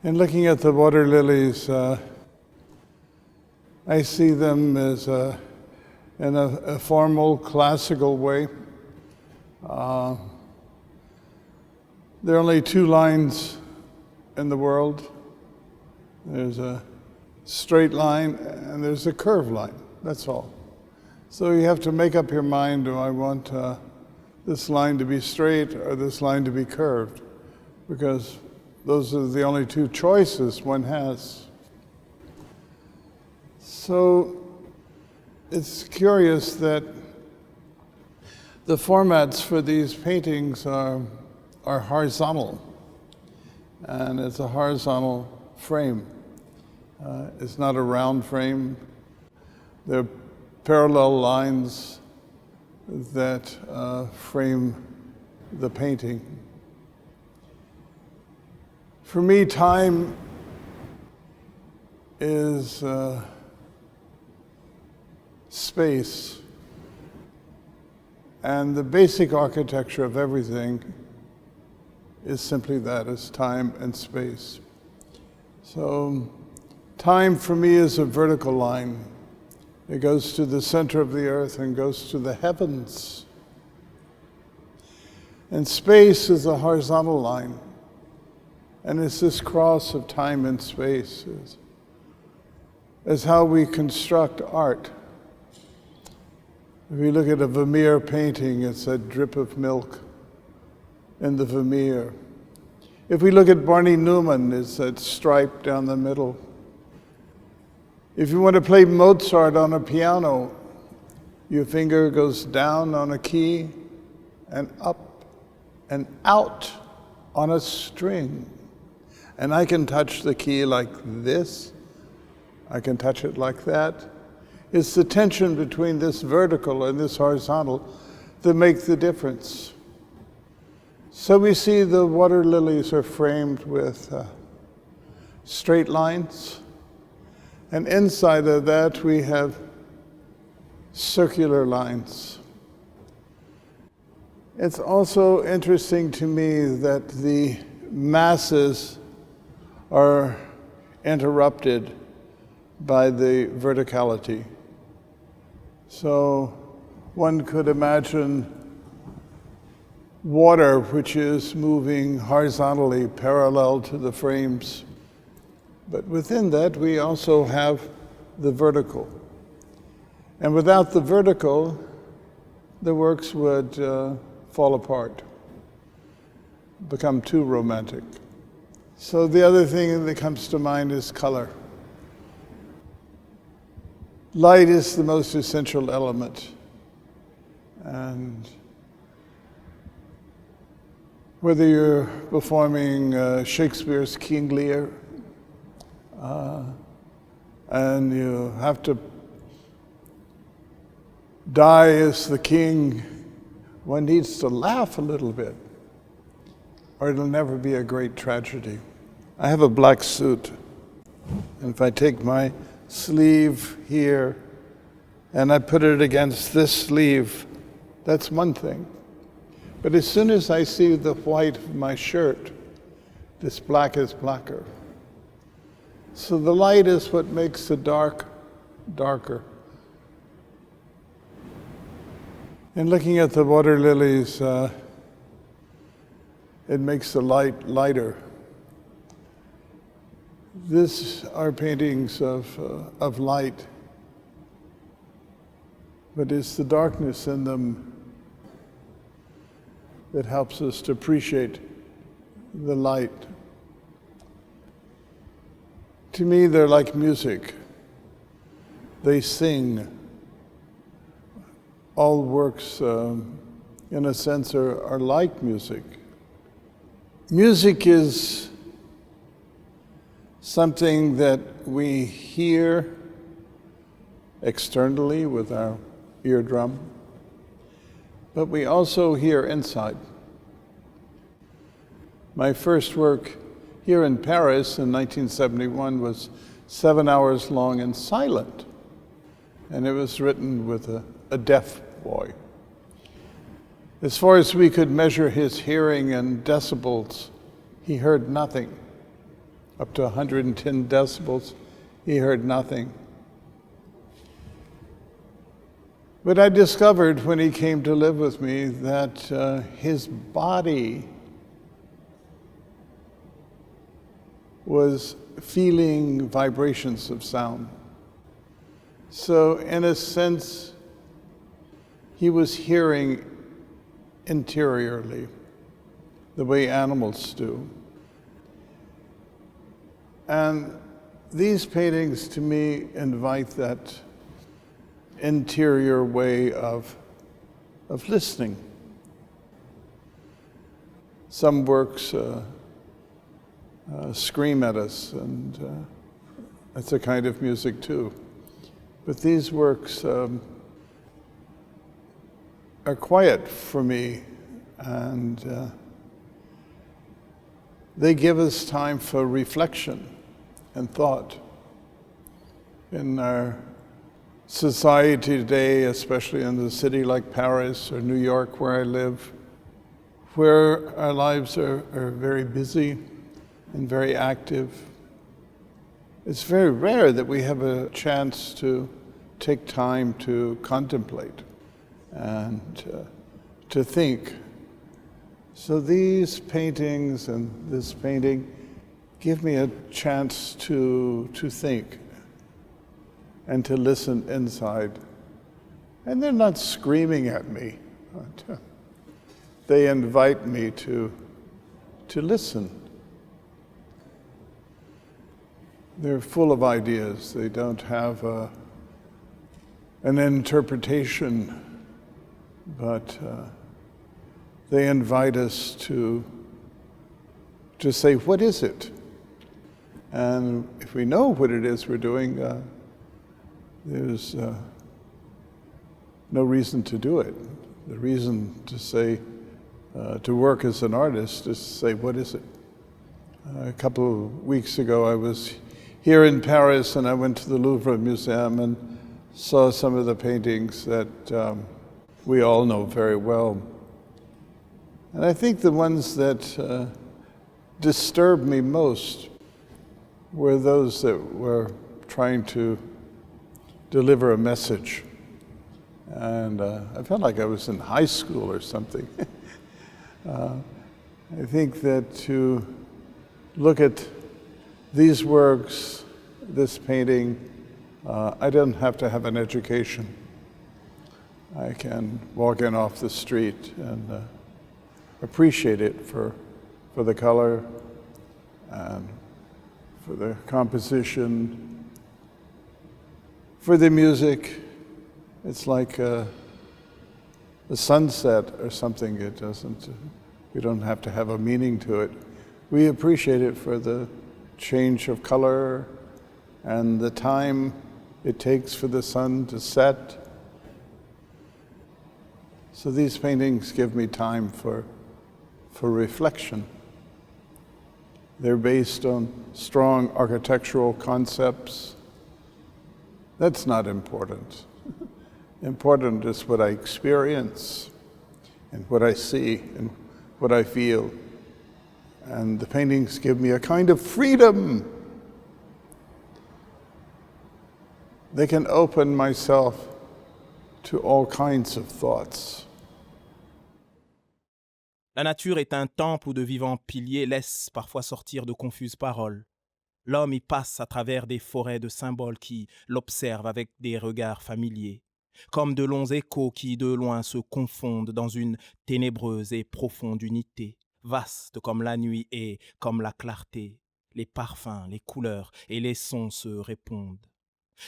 In looking at the water lilies, I see them as in a formal, classical way. There are only two lines in the world. There's a straight line and there's a curved line. That's all. So you have to make up your mind, do I want this line to be straight or this line to be curved? Because those are the only two choices one has. So it's curious that the formats for these paintings are horizontal, and it's a horizontal frame. It's not a round frame. They're parallel lines that frame the painting. For me, time is space, and the basic architecture of everything is simply that, is time and space. So time for me is a vertical line. It goes to the center of the earth and goes to the heavens. And space is a horizontal line. And it's this cross of time and space is how we construct art. If we look at a Vermeer painting, it's a drip of milk in the Vermeer. If we look at Barney Newman, it's that stripe down the middle. If you want to play Mozart on a piano, your finger goes down on a key and up and out on a string. And I can touch the key like this. I can touch it like that. It's the tension between this vertical and this horizontal that make the difference. So we see the water lilies are framed with straight lines. And inside of that we have circular lines. It's also interesting to me that the masses are interrupted by the verticality. So one could imagine water which is moving horizontally parallel to the frames. But within that we also have the vertical. And without the vertical, the works would fall apart, become too romantic. So the other thing that comes to mind is color. Light is the most essential element. And whether you're performing Shakespeare's King Lear, and you have to die as the king, one needs to laugh a little bit, or it'll never be a great tragedy. I have a black suit, and if I take my sleeve here and I put it against this sleeve, that's one thing. But as soon as I see the white of my shirt, this black is blacker. So the light is what makes the dark darker. In looking at the water lilies, it makes the light lighter. These are paintings of light, but it's the darkness in them that helps us to appreciate the light. To me, they're like music. They sing. All works, in a sense, are like music. Music is something that we hear externally with our eardrum, but we also hear inside. My first work here in Paris in 1971 was 7 hours long and silent, and it was written with a deaf boy. As far as we could measure his hearing in decibels, he heard nothing. Up to 110 decibels, he heard nothing. But I discovered when he came to live with me that his body was feeling vibrations of sound. So in a sense, he was hearing interiorly, the way animals do. And these paintings to me invite that interior way of listening. Some works scream at us, and that's a kind of music too. But these works are quiet for me, and they give us time for reflection and thought. In our society today, especially in a city like Paris or New York where I live, where our lives are very busy and very active, it's very rare that we have a chance to take time to contemplate and to think. So these paintings and this painting give me a chance to think and to listen inside. And they're not screaming at me. They invite me to listen. They're full of ideas. They don't have an interpretation, but they invite us to say, what is it? And if we know what it is we're doing, there's no reason to do it. The reason to say, to work as an artist is to say, what is it? A couple of weeks ago, I was here in Paris, and I went to the Louvre Museum and saw some of the paintings that we all know very well. And I think the ones that disturbed me most were those that were trying to deliver a message. And I felt like I was in high school or something. I think that to look at these works, this painting, I don't have to have an education. I can walk in off the street and appreciate it for the color and for the composition, for the music. It's like a sunset or something. We don't have to have a meaning to it. We appreciate it for the change of color and the time it takes for the sun to set. So these paintings give me time for reflection. They're based on strong architectural concepts. That's not important. Important is what I experience and what I see and what I feel. And the paintings give me a kind of freedom. They can open myself to all kinds of thoughts. La nature est un temple où de vivants piliers laissent parfois sortir de confuses paroles. L'homme y passe à travers des forêts de symboles qui l'observent avec des regards familiers, comme de longs échos qui de loin se confondent dans une ténébreuse et profonde unité, vaste comme la nuit et comme la clarté. Les parfums, les couleurs et les sons se répondent.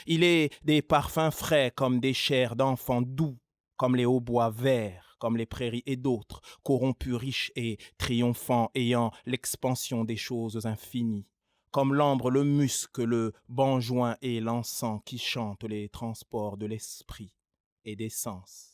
Il est des parfums frais comme des chairs d'enfants, doux comme les hautbois, verts comme les prairies, et d'autres, corrompus, riches et triomphants, ayant l'expansion des choses infinies, comme l'ambre, le musc, le benjoin et l'encens qui chantent les transports de l'esprit et des sens.